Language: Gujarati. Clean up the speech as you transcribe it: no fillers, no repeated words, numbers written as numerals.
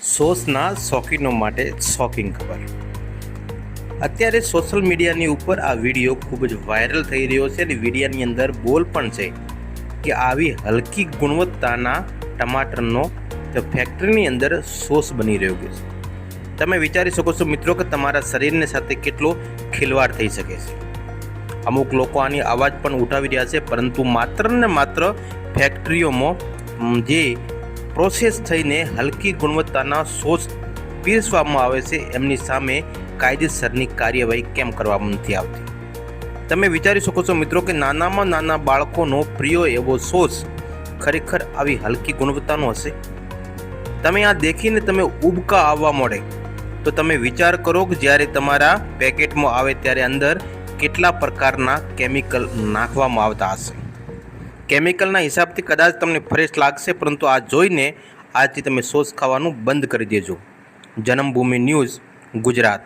સોસના શોખીનો માટે શોકિંગ ખબર. અત્યારે સોશિયલ મીડિયાની ઉપર આ વિડીયો ખૂબ જ વાયરલ થઈ રહ્યો છે અને વિડીયાની અંદર બોલ પણ છે કે આવી હલકી ગુણવત્તાના ટમાટરનો ફેક્ટરીની અંદર સોસ બની રહ્યો છે. તમે વિચારી શકો છો મિત્રો કે તમારા શરીરને સાથે કેટલો ખિલવાડ થઈ શકે છે. અમુક લોકો આની અવાજ પણ ઉઠાવી રહ્યા છે, પરંતુ માત્ર ને માત્ર ફેક્ટરીઓમાં જે પ્રોસેસ થઈને હલકી ગુણવત્તાના સોસ પીરસવામાં આવે છે એમની સામે કાયદેસરની કાર્યવાહી કેમ કરવામાં નથી આવતી. તમે વિચારી શકો છો મિત્રો કે નાનામાં નાના બાળકોનો પ્રિય એવો સોસ ખરેખર આવી હલકી ગુણવત્તાનો હશે? તમે આ દેખીને તમે ઉબકા આવવા મળે તો તમે વિચાર કરો કે જ્યારે તમારા પેકેટમાં આવે ત્યારે અંદર કેટલા પ્રકારના કેમિકલ નાખવામાં આવતા હશે. કેમિકલના હિસાબથી કદાચ તમને ફ્રેશ લાગશે, પરંતુ આ જોઈને આજથી તમે સોસ ખાવાનું બંધ કરી દેજો. જન્મભૂમિ ન્યૂઝ, ગુજરાત.